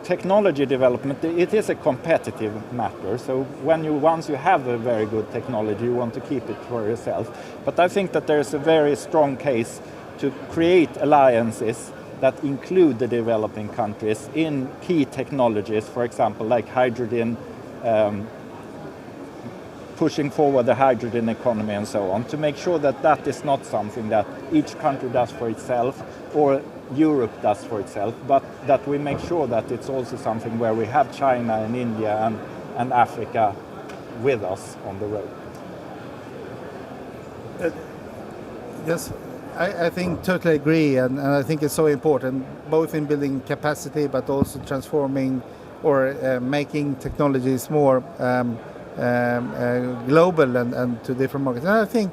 technology development, it is a competitive matter. So once you have a very good technology, you want to keep it for yourself. But I think that there's a very strong case to create alliances that include the developing countries in key technologies, for example, like hydrogen, pushing forward the hydrogen economy and so on, to make sure that that is not something that each country does for itself or Europe does for itself, but that we make sure that it's also something where we have China and India and Africa with us on the road. Yes, I think totally agree, and I think it's so important, both in building capacity, but also transforming or making technologies more global and to different markets. And I think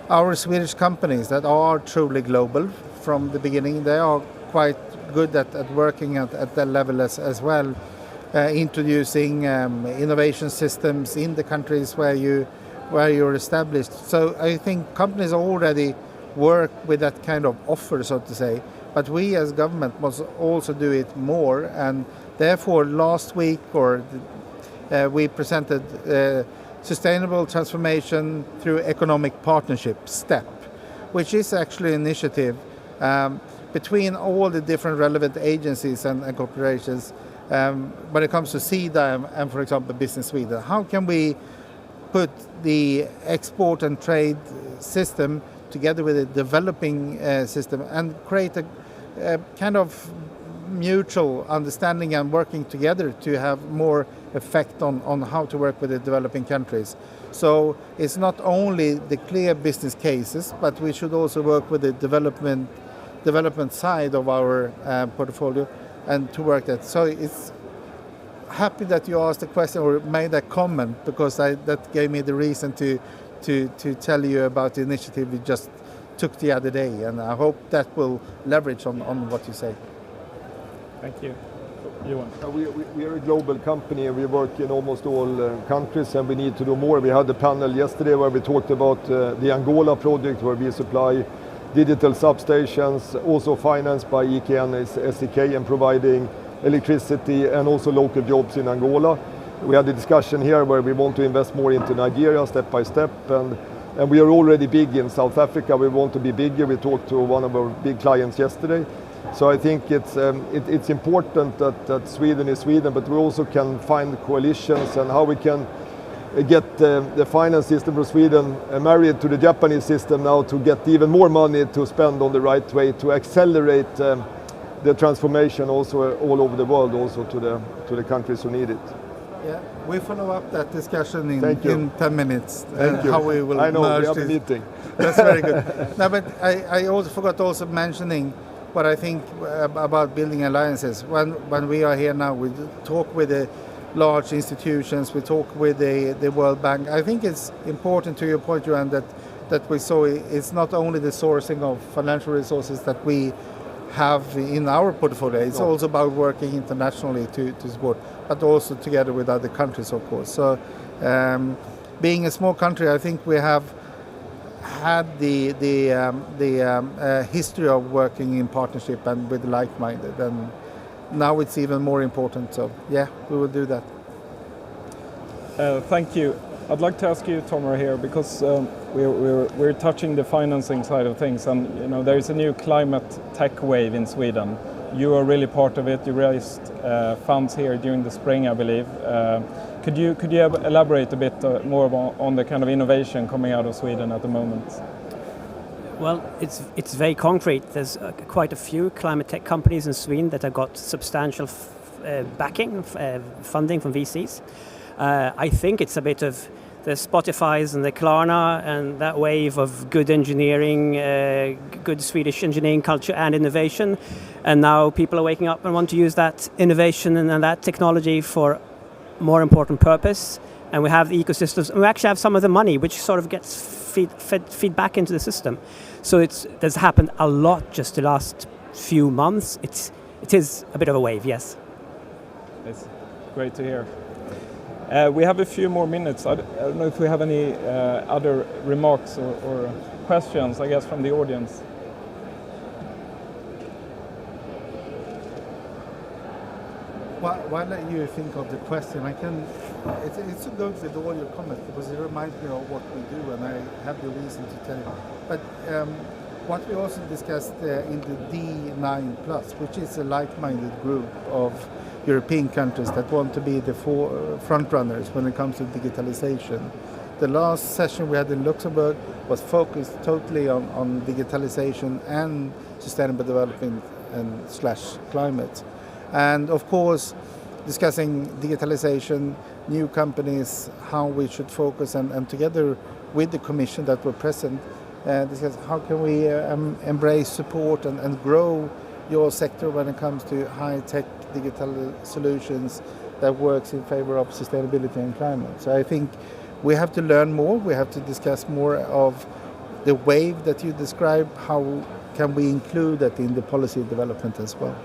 our Swedish companies that are truly global from the beginning, they are quite good at working at that level as well, introducing innovation systems in the countries where you're established. So I think companies already work with that kind of offer, so to say, but we as government must also do it more, and therefore last week we presented Sustainable Transformation through Economic Partnership, STEP, which is actually an initiative between all the different relevant agencies and corporations when it comes to SIDA and, for example, Business Sweden. How can we put the export and trade system together with a developing system and create a kind of mutual understanding and working together to have more effect on how to work with the developing countries. So it's not only the clear business cases, but we should also work with the development side of our portfolio and to work that. So it's happy that you asked the question or made that comment, because that gave me the reason to tell you about the initiative we just took the other day, and I hope that will leverage on what you say. Thank you. Johan. We are a global company and we work in almost all countries, and we need to do more. We had a panel yesterday where we talked about the Angola project, where we supply digital substations, also financed by EKN SEK, and providing electricity and also local jobs in Angola. We had a discussion here where we want to invest more into Nigeria step by step, and we are already big in South Africa. We want to be bigger. We talked to one of our big clients yesterday. So I think it's important that Sweden is Sweden, but we also can find coalitions and how we can get the finance system for Sweden married to the Japanese system now to get even more money to spend on the right way to accelerate the transformation also all over the world, also to the countries who need it. Yeah, we follow up that discussion in 10 minutes. How we will I know, merge we have this. a meeting. That's very good. No, but I also forgot also mentioning what I think about building alliances. When we are here now, we talk with the large institutions, we talk with the World Bank. I think it's important, to your point, Johan, that we saw it's not only the sourcing of financial resources that we have in our portfolio, it's also about working internationally to support, but also together with other countries, of course. So being a small country, I think we have had the history of working in partnership and with like-minded, and now it's even more important. So yeah, we will do that. Thank you. I'd like to ask you, Tomer, here, because we're touching the financing side of things, and there is a new climate tech wave in Sweden. You are really part of it. You raised funds here during the spring, I believe. Could you elaborate a bit more on the kind of innovation coming out of Sweden at the moment? Well, it's very concrete. There's quite a few climate tech companies in Sweden that have got substantial backing, funding from VCs. I think it's a bit of the Spotifys and the Klarna and that wave of good engineering, good Swedish engineering culture and innovation. And now people are waking up and want to use that innovation and that technology for more important purpose. And we have the ecosystems. And we actually have some of the money, which sort of gets feed back into the system. So there's happened a lot just the last few months. It is a bit of a wave, yes. It's great to hear. We have a few more minutes. I don't know if we have any other remarks or questions, I guess, from the audience. While you think of the question, it's a good with all your comments because it reminds me of what we do, and I have the reason to tell you. But what we also discussed in the D9+, which is a like-minded group of European countries that want to be the front runners when it comes to digitalization. The last session we had in Luxembourg was focused totally on digitalization and sustainable development and / climate. And of course, discussing digitalization, new companies, how we should focus, and together with the Commission that were present, discuss how can we embrace, support and grow your sector when it comes to high-tech digital solutions that works in favor of sustainability and climate. So I think we have to learn more, we have to discuss more of the wave that you describe, how can we include that in the policy development as well.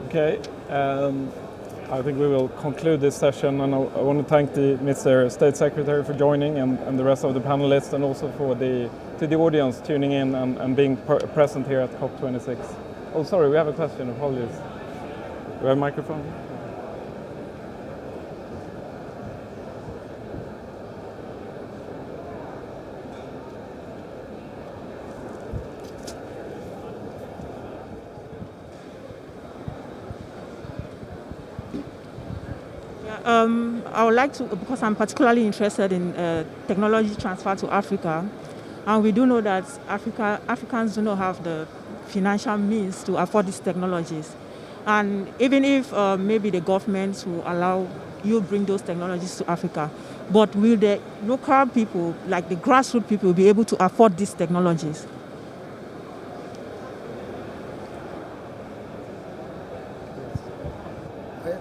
Okay, I think we will conclude this session, and I want to thank the Mr. State Secretary for joining and the rest of the panelists, and also for to the audience tuning in and being present here at COP26. Oh, sorry, we have a question. Apologies. Do we have a microphone? I would like to, because I'm particularly interested in technology transfer to Africa, and we do know that Africans do not have the financial means to afford these technologies. And even if maybe the government will allow you bring those technologies to Africa, but will the local people, like the grassroots people, be able to afford these technologies?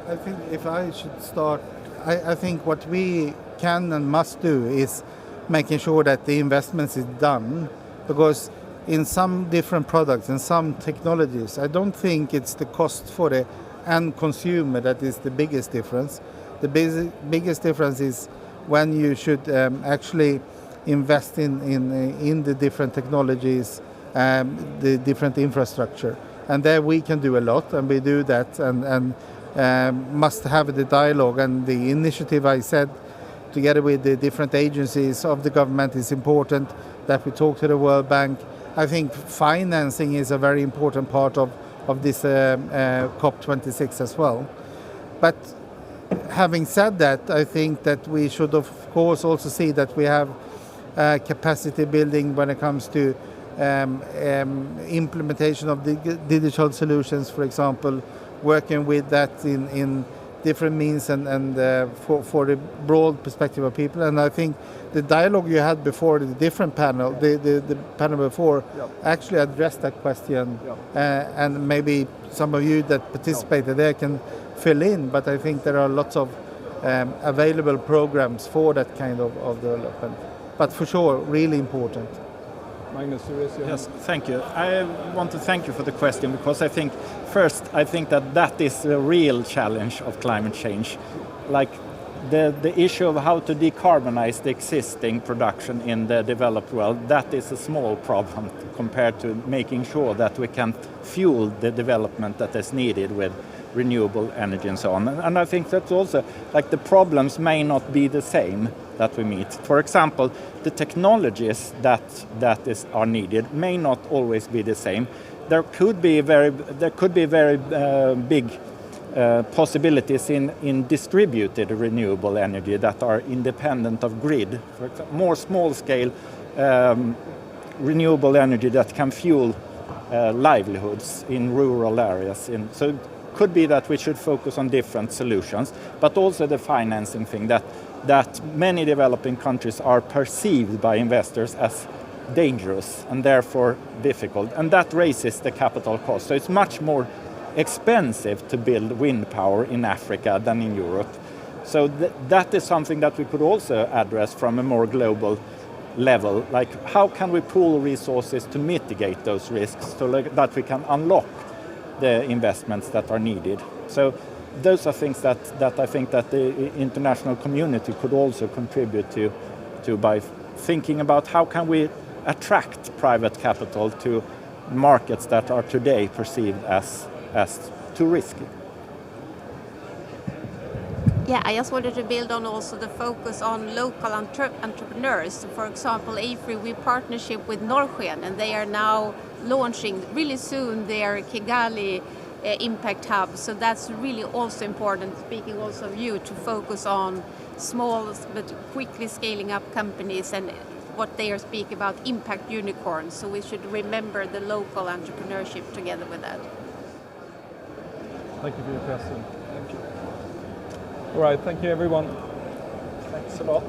I think if I should start, I think what we can and must do is making sure that the investments is done, because in some different products and some technologies, I don't think it's the cost for the end consumer that is the biggest difference. The biggest difference is when you should actually invest in the different technologies, the different infrastructure. And there we can do a lot, and we do that, and must have the dialogue and the initiative I said together with the different agencies of the government is important, that we talk to the World Bank. I think financing is a very important part of this COP26 as well. But having said that, I think that we should of course also see that we have capacity building when it comes to implementation of the digital solutions, for example, working with that in different means and for the broad perspective of people. And I think the dialogue you had before, the different panel, the panel before, actually addressed that question. And maybe some of you that participated there can fill in, but I think there are lots of available programs for that kind of development. But for sure, really important. Magnus, you raise your hand. Yes, thank you. I want to thank you for the question, because I think that is the real challenge of climate change. Like the issue of how to decarbonize the existing production in the developed world, that is a small problem compared to making sure that we can fuel the development that is needed with renewable energy and so on. And I think that's also, like, the problems may not be the same that we meet. For example, the technologies that are needed may not always be the same. There could be very big possibilities in distributed renewable energy that are independent of grid. For example, more small-scale renewable energy that can fuel livelihoods in rural areas. So it could be that we should focus on different solutions, but also the financing thing that many developing countries are perceived by investors as dangerous and therefore difficult, and that raises the capital cost. So it's much more expensive to build wind power in Africa than in Europe. So that is something that we could also address from a more global level. Like, how can we pool resources to mitigate those risks so that we can unlock the investments that are needed? So those are things that I think that the international community could also contribute to by thinking about how can we attract private capital to markets that are today perceived as too risky. Yeah, I just wanted to build on also the focus on local entrepreneurs. For example, AFRY, we partnership with Nordic, and they are now launching really soon their Kigali impact hub. So that's really also important, speaking also of you, to focus on small but quickly scaling up companies and what they are speaking about, impact unicorns. So we should remember the local entrepreneurship together with that. Thank you for your question. Thank you. All right, thank you everyone. Thanks a lot.